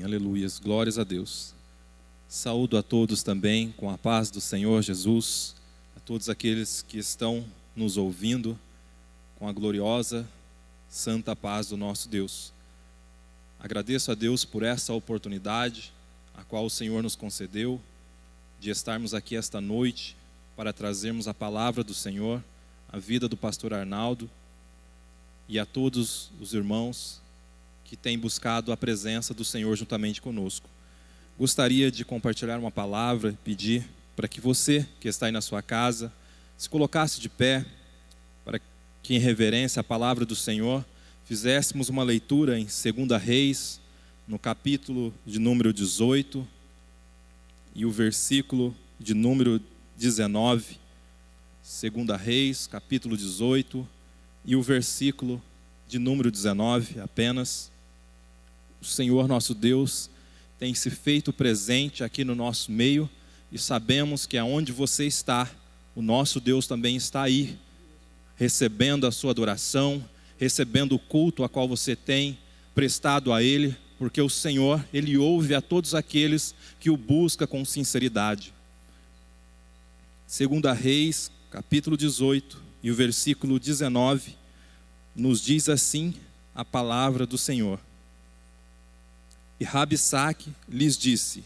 aleluias, glórias a Deus. Saúdo a todos também com a paz do Senhor Jesus, a todos aqueles que estão nos ouvindo com a gloriosa, santa paz do nosso Deus. Agradeço a Deus por essa oportunidade, a qual o Senhor nos concedeu, de estarmos aqui esta noite para trazermos a palavra do Senhor, a vida do pastor Arnaldo e a todos os irmãos que têm buscado a presença do Senhor juntamente conosco. Gostaria de compartilhar uma palavra, pedir para que você que está aí na sua casa se colocasse de pé, para que em reverência à palavra do Senhor fizéssemos uma leitura em 2 Reis, no capítulo de número 18 e o versículo de número 19. 2 Reis, capítulo 18 e o versículo de número 19 apenas. O Senhor nosso Deus tem se feito presente aqui no nosso meio e sabemos que aonde você está, o nosso Deus também está aí, recebendo a sua adoração, recebendo o culto a qual você tem prestado a Ele, porque o Senhor, Ele ouve a todos aqueles que o buscam com sinceridade. 2 Reis, capítulo 18 e o versículo 19, nos diz assim a palavra do Senhor. E Rabsaque lhes disse: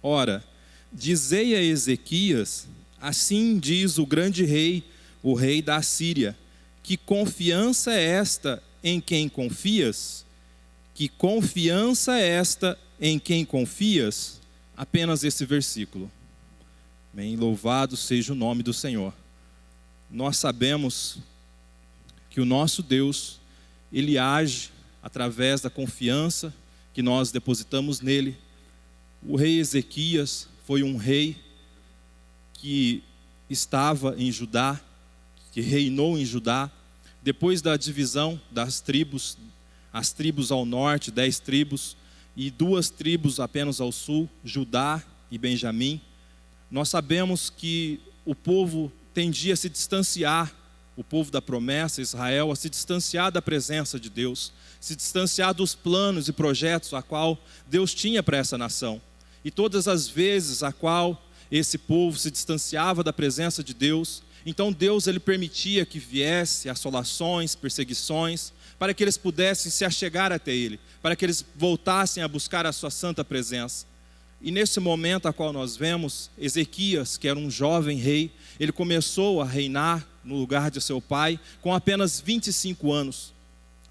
ora, dizei a Ezequias, assim diz o grande rei, o rei da Assíria, que confiança é esta em quem confias? Que confiança é esta em quem confias? Apenas esse versículo. Bem, louvado seja o nome do Senhor. Nós sabemos que o nosso Deus, Ele age através da confiança que nós depositamos nele. O rei Ezequias foi um rei que estava em Judá, que reinou em Judá, depois da divisão das tribos, as tribos ao norte, 10 tribos, e 2 tribos apenas ao sul, Judá e Benjamim. Nós sabemos que o povo tendia a se distanciar, o povo da promessa, Israel, a se distanciar da presença de Deus, se distanciar dos planos e projetos a qual Deus tinha para essa nação. E todas as vezes a qual esse povo se distanciava da presença de Deus, então Deus ele permitia que viesse assolações, perseguições, para que eles pudessem se achegar até Ele, para que eles voltassem a buscar a sua santa presença. E nesse momento a qual nós vemos, Ezequias, que era um jovem rei, ele começou a reinar no lugar de seu pai com apenas 25 anos.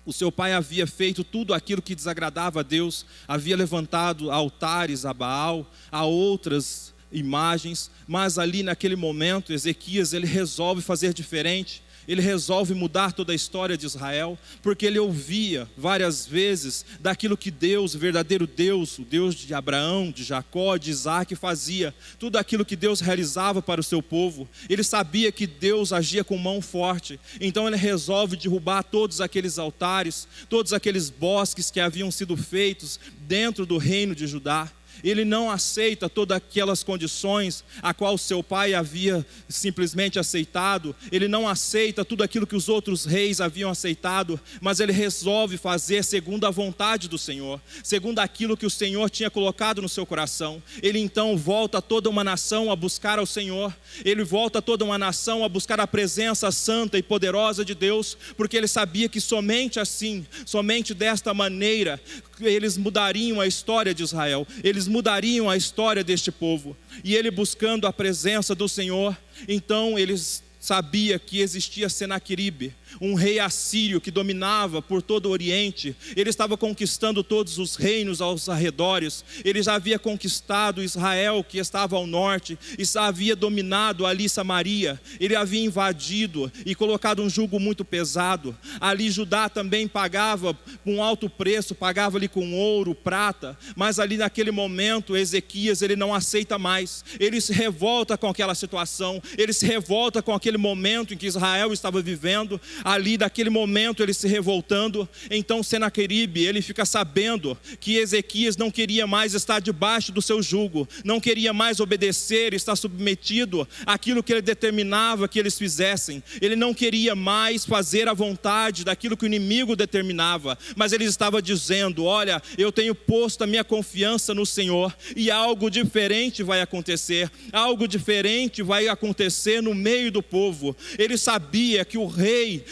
O seu pai havia feito tudo aquilo que desagradava a Deus, havia levantado altares a Baal, a outras imagens, mas ali naquele momento Ezequias ele resolve fazer diferente. Ele resolve mudar toda a história de Israel, porque ele ouvia várias vezes daquilo que Deus, o verdadeiro Deus, o Deus de Abraão, de Jacó, de Isaac fazia, tudo aquilo que Deus realizava para o seu povo. Ele sabia que Deus agia com mão forte, então ele resolve derrubar todos aqueles altares, todos aqueles bosques que haviam sido feitos dentro do reino de Judá. Ele não aceita todas aquelas condições a qual seu pai havia simplesmente aceitado. Ele não aceita tudo aquilo que os outros reis haviam aceitado, mas ele resolve fazer segundo a vontade do Senhor, segundo aquilo que o Senhor tinha colocado no seu coração. Ele então volta toda uma nação a buscar ao Senhor. Ele volta toda uma nação a buscar a presença santa e poderosa de Deus, porque ele sabia que somente assim, somente desta maneira, eles mudariam a história de Israel, eles mudariam a história deste povo. E ele buscando a presença do Senhor, então eles sabia que existia Senaqueribe, um rei assírio que dominava por todo o Oriente. Ele estava conquistando todos os reinos aos arredores. Ele já havia conquistado Israel, que estava ao norte, e já havia dominado ali Samaria. Ele havia invadido e colocado um jugo muito pesado. Ali Judá também pagava um alto preço, pagava ali com ouro, prata, mas ali naquele momento Ezequias ele não aceita mais. Ele se revolta com aquela situação, ele se revolta com aquele daquele momento em que Israel estava vivendo, ali daquele momento ele se revoltando, então Senaqueribe, ele fica sabendo que Ezequias não queria mais estar debaixo do seu jugo, não queria mais obedecer, estar submetido àquilo que ele determinava que eles fizessem. Ele não queria mais fazer a vontade daquilo que o inimigo determinava, mas ele estava dizendo: olha, eu tenho posto a minha confiança no Senhor, e algo diferente vai acontecer, algo diferente vai acontecer no meio do povo. Ele sabia que o rei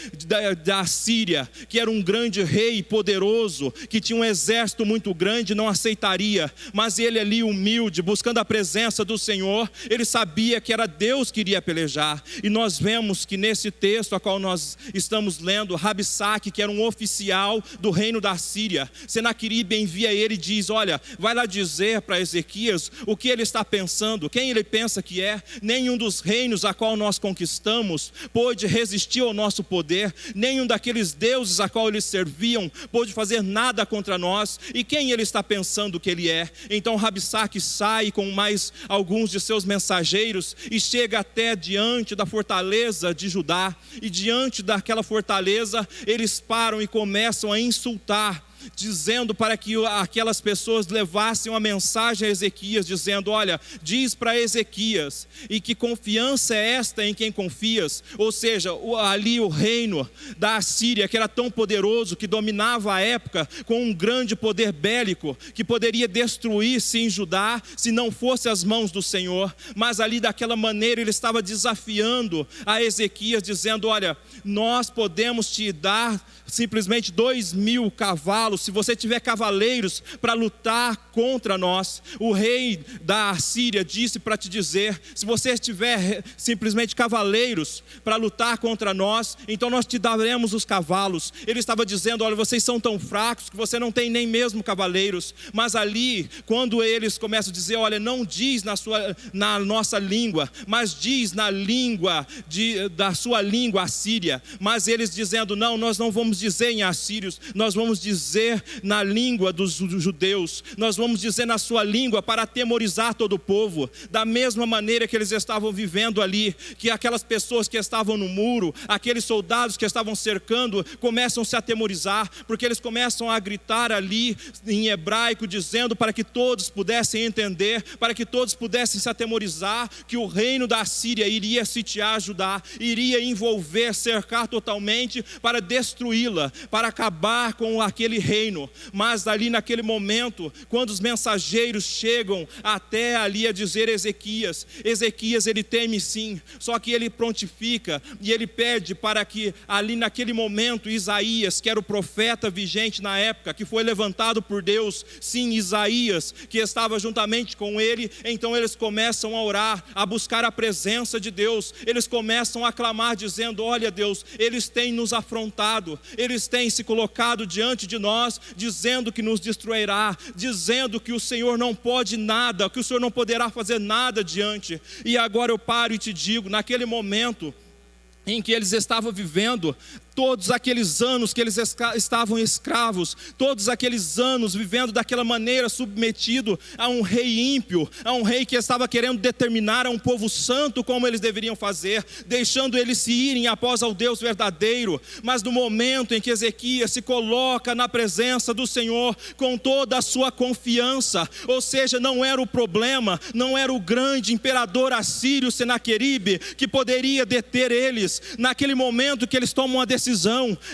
da Síria, que era um grande rei poderoso, que tinha um exército muito grande, não aceitaria, mas ele ali humilde, buscando a presença do Senhor, ele sabia que era Deus que iria pelejar. E nós vemos que nesse texto a qual nós estamos lendo, Rabsaque, que era um oficial do reino da Síria, Senaqueribe envia ele e diz: olha, vai lá dizer para Ezequias o que ele está pensando, quem ele pensa que é. Nenhum dos reinos a qual nós conquistamos pôde resistir ao nosso poder, nenhum daqueles deuses a qual eles serviam pôde fazer nada contra nós, e quem ele está pensando que ele é? Então Rabsaque sai com mais alguns de seus mensageiros e chega até diante da fortaleza de Judá, e diante daquela fortaleza eles param e começam a insultar, dizendo para que aquelas pessoas levassem uma mensagem a Ezequias, dizendo: olha, diz para Ezequias, e que confiança é esta em quem confias? Ou seja, ali o reino da Assíria, que era tão poderoso, que dominava a época com um grande poder bélico, que poderia destruir sim Judá, se não fosse as mãos do Senhor. Mas ali daquela maneira ele estava desafiando a Ezequias, dizendo: olha, nós podemos te dar simplesmente 2.000 cavalos, se você tiver cavaleiros para lutar contra nós. O rei da Síria disse para te dizer: se você tiver simplesmente cavaleiros para lutar contra nós, então nós te daremos os cavalos. Ele estava dizendo: olha, vocês são tão fracos que você não tem nem mesmo cavaleiros. Mas ali, quando eles começam a dizer: olha, não diz na nossa língua, mas diz na língua da sua língua assíria. Mas eles dizendo: não, nós não vamos dizer em assírios, nós vamos dizer na língua dos judeus, nós vamos dizer na sua língua, para atemorizar todo o povo. Da mesma maneira que eles estavam vivendo ali, que aquelas pessoas que estavam no muro, aqueles soldados que estavam cercando, começam a se atemorizar, porque eles começam a gritar ali em hebraico, dizendo para que todos pudessem entender, para que todos pudessem se atemorizar, que o reino da Síria iria sitiar Judá, iria envolver, cercar totalmente, para destruí-la, para acabar com aquele reino. Mas ali naquele momento, quando os mensageiros chegam até ali a dizer a Ezequias, ele teme sim, só que ele prontifica e ele pede para que ali naquele momento Isaías, que era o profeta vigente na época, que foi levantado por Deus, sim, Isaías, que estava juntamente com ele, então eles começam a orar, a buscar a presença de Deus. Eles começam a clamar dizendo: olha Deus, eles têm nos afrontado, eles têm se colocado diante de nós, dizendo que nos destruirá, dizendo que o Senhor não pode nada, que o Senhor não poderá fazer nada diante. E agora eu paro e te digo, naquele momento em que eles estavam vivendo, todos aqueles anos que eles estavam escravos, todos aqueles anos vivendo daquela maneira, submetido a um rei ímpio, a um rei que estava querendo determinar a um povo santo como eles deveriam fazer, deixando eles se irem após ao Deus verdadeiro. Mas no momento em que Ezequias se coloca na presença do Senhor com toda a sua confiança, ou seja, não era o problema, não era o grande imperador assírio Senaqueribe que poderia deter eles. Naquele momento que eles tomam uma decisão,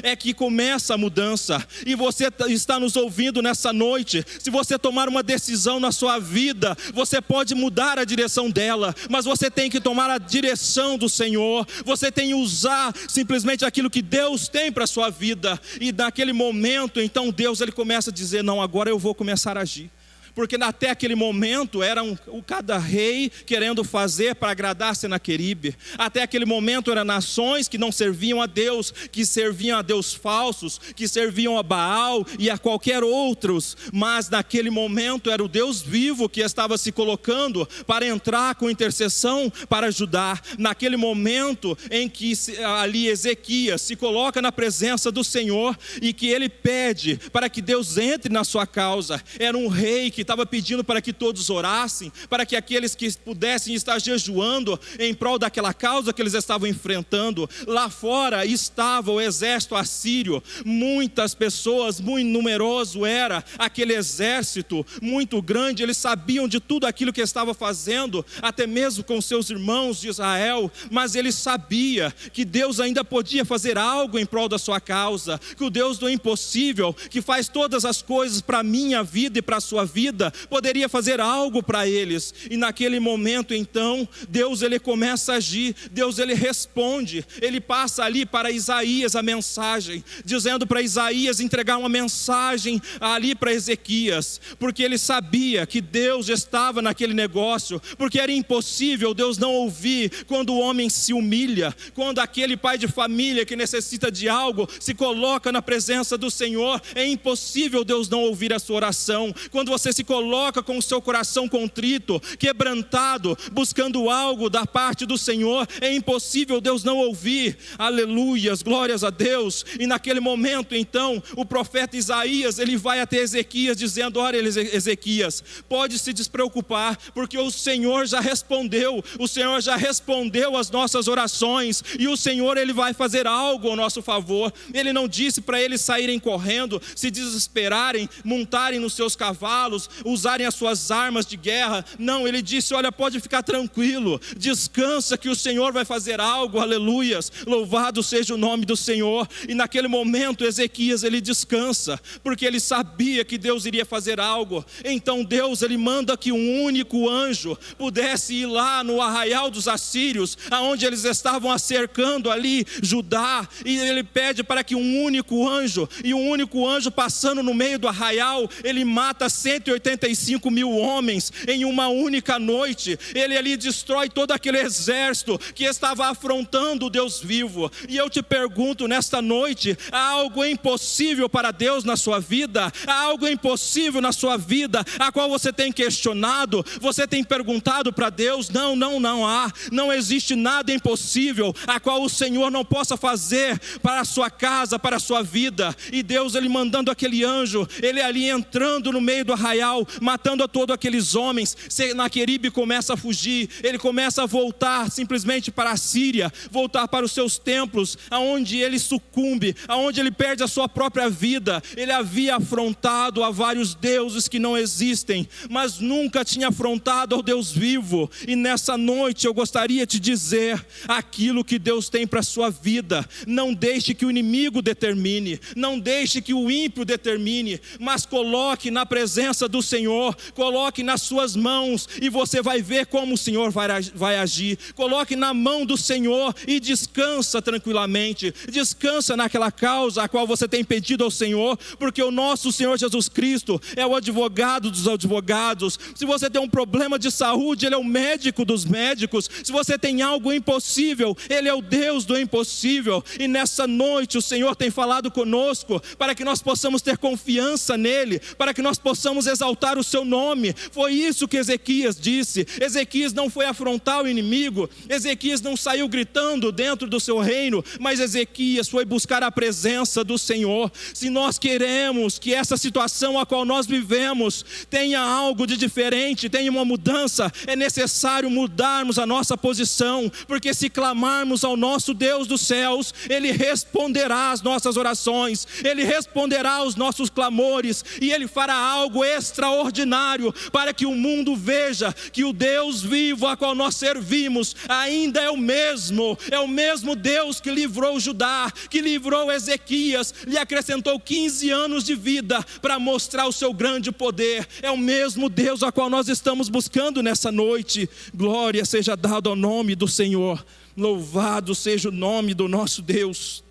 é que começa a mudança. E você está nos ouvindo nessa noite. Se você tomar uma decisão na sua vida, você pode mudar a direção dela, mas você tem que tomar a direção do Senhor. Você tem que usar simplesmente aquilo que Deus tem para a sua vida. E naquele momento, então Deus ele começa a dizer: não, agora eu vou começar a agir. Porque até aquele momento era cada rei querendo fazer para agradar Senaqueribe. Até aquele momento eram nações que não serviam a Deus, que serviam a Deus falsos, que serviam a Baal e a qualquer outros. Mas naquele momento era o Deus vivo que estava se colocando para entrar com intercessão para ajudar. Naquele momento em que ali Ezequias se coloca na presença do Senhor e que ele pede para que Deus entre na sua causa. Era um rei que estava pedindo para que todos orassem, para que aqueles que pudessem estar jejuando em prol daquela causa que eles estavam enfrentando. Lá fora estava o exército assírio, muitas pessoas, muito numeroso era aquele exército, muito grande. Eles sabiam de tudo aquilo que estava fazendo, até mesmo com seus irmãos de Israel, mas ele sabia que Deus ainda podia fazer algo em prol da sua causa, que o Deus do impossível, que faz todas as coisas para a minha vida e para a sua vida, poderia fazer algo para eles. E naquele momento então, Deus ele começa a agir, Deus ele responde, ele passa ali para Isaías a mensagem, dizendo para Isaías entregar uma mensagem ali para Ezequias, porque ele sabia que Deus estava naquele negócio, porque era impossível Deus não ouvir quando o homem se humilha, quando aquele pai de família que necessita de algo se coloca na presença do Senhor. É impossível Deus não ouvir a sua oração. Quando você se coloca com o seu coração contrito, quebrantado, buscando algo da parte do Senhor, é impossível Deus não ouvir. Aleluias, glórias a Deus. E naquele momento então, o profeta Isaías, ele vai até Ezequias dizendo: olha Ezequias, pode se despreocupar, porque o Senhor já respondeu, o Senhor já respondeu as nossas orações, e o Senhor ele vai fazer algo ao nosso favor. Ele não disse para eles saírem correndo, se desesperarem, montarem nos seus cavalos, usarem as suas armas de guerra. Não, ele disse: olha, pode ficar tranquilo, descansa que o Senhor vai fazer algo. Aleluias, louvado seja o nome do Senhor. E naquele momento Ezequias ele descansa, porque ele sabia que Deus iria fazer algo. Então Deus ele manda que um único anjo pudesse ir lá no arraial dos assírios, aonde eles estavam acercando ali Judá, e ele pede para que um único anjo, e um único anjo passando no meio do arraial, ele mata 185 mil homens em uma única noite. Ele ali destrói todo aquele exército que estava afrontando o Deus vivo. E eu te pergunto nesta noite: há algo impossível para Deus na sua vida? Há algo impossível na sua vida, a qual você tem questionado, você tem perguntado para Deus? Não há, não existe nada impossível a qual o Senhor não possa fazer para a sua casa, para a sua vida. E Deus ele mandando aquele anjo, ele ali entrando no meio do arraial, matando a todos aqueles homens. Senaqueribe começa a fugir, ele começa a voltar simplesmente para a Síria, voltar para os seus templos, aonde ele sucumbe, aonde ele perde a sua própria vida. Ele havia afrontado a vários deuses que não existem, mas nunca tinha afrontado ao Deus vivo. E nessa noite eu gostaria de dizer aquilo que Deus tem para a sua vida. Não deixe que o inimigo determine, não deixe que o ímpio determine, mas coloque na presença do Senhor, coloque nas suas mãos, e você vai ver como o Senhor vai agir. Coloque na mão do Senhor e descansa tranquilamente, descansa naquela causa a qual você tem pedido ao Senhor, porque o nosso Senhor Jesus Cristo é o advogado dos advogados. Se você tem um problema de saúde, Ele é o médico dos médicos. Se você tem algo impossível, Ele é o Deus do impossível. E nessa noite o Senhor tem falado conosco para que nós possamos ter confiança nele, para que nós possamos exaltar o seu nome. Foi isso que Ezequias disse. Ezequias não foi afrontar o inimigo, Ezequias não saiu gritando dentro do seu reino, mas Ezequias foi buscar a presença do Senhor. Se nós queremos que essa situação a qual nós vivemos tenha algo de diferente, tenha uma mudança, é necessário mudarmos a nossa posição, porque se clamarmos ao nosso Deus dos céus, Ele responderá às nossas orações, Ele responderá aos nossos clamores, e Ele fará algo extraordinário para que o mundo veja que o Deus vivo a qual nós servimos ainda é o mesmo Deus que livrou Judá, que livrou Ezequias, lhe acrescentou 15 anos de vida para mostrar o seu grande poder. É o mesmo Deus a qual nós estamos buscando nessa noite. Glória seja dada ao nome do Senhor, louvado seja o nome do nosso Deus.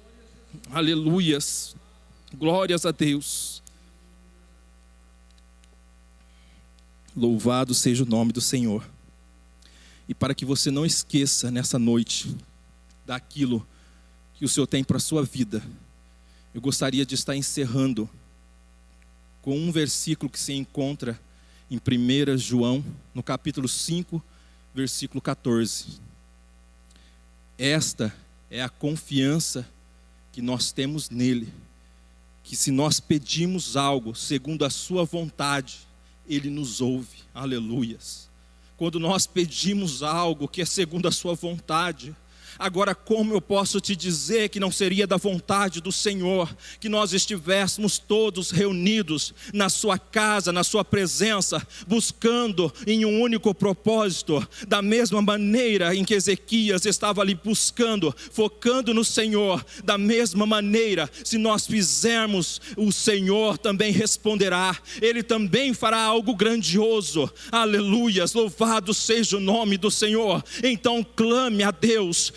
Aleluias, glórias a Deus. Louvado seja o nome do Senhor. E para que você não esqueça nessa noite daquilo que o Senhor tem para a sua vida, eu gostaria de estar encerrando com um versículo que se encontra em 1 João, no capítulo 5, versículo 14. Esta é a confiança que nós temos nele, que se nós pedimos algo segundo a sua vontade, Ele nos ouve, aleluias. Quando nós pedimos algo que é segundo a sua vontade. Agora, como eu posso te dizer que não seria da vontade do Senhor que nós estivéssemos todos reunidos na sua casa, na sua presença, buscando em um único propósito, da mesma maneira em que Ezequias estava ali buscando, focando no Senhor, da mesma maneira, se nós fizermos, o Senhor também responderá, Ele também fará algo grandioso, aleluias, louvado seja o nome do Senhor. Então clame a Deus,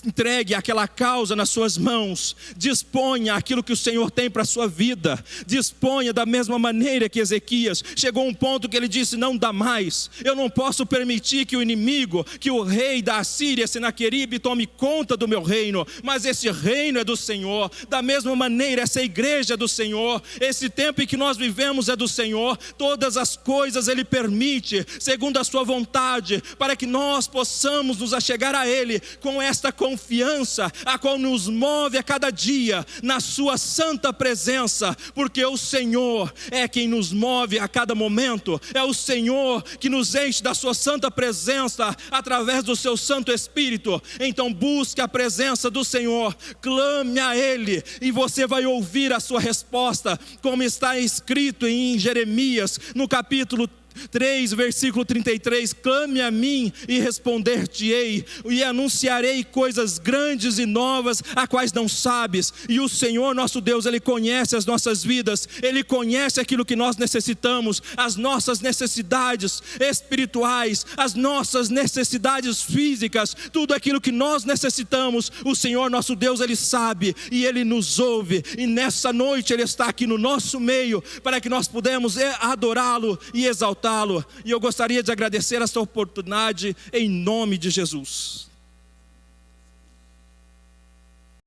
entregue aquela causa nas suas mãos, disponha aquilo que o Senhor tem para a sua vida, disponha da mesma maneira que Ezequias. Chegou um ponto que ele disse: não dá mais, eu não posso permitir que o inimigo, que o rei da Assíria, Senaqueribe, tome conta do meu reino, mas esse reino é do Senhor. Da mesma maneira, essa igreja é do Senhor, esse tempo em que nós vivemos é do Senhor. Todas as coisas Ele permite, segundo a sua vontade, para que nós possamos nos achegar a Ele, com esta confiança, a qual nos move a cada dia, na sua santa presença, porque o Senhor é quem nos move a cada momento, é o Senhor que nos enche da sua santa presença, através do seu Santo Espírito. Então busque a presença do Senhor, clame a Ele, e você vai ouvir a sua resposta, como está escrito em Jeremias, no capítulo 3, versículo 33, clame a mim e responder-te-ei, e anunciarei coisas grandes e novas, a quais não sabes. E o Senhor nosso Deus, Ele conhece as nossas vidas, Ele conhece aquilo que nós necessitamos, as nossas necessidades espirituais, as nossas necessidades físicas, tudo aquilo que nós necessitamos, o Senhor nosso Deus, Ele sabe, e Ele nos ouve, e nessa noite Ele está aqui no nosso meio, para que nós pudemos adorá-lo e exaltá-lo. E eu gostaria de agradecer essa oportunidade em nome de Jesus.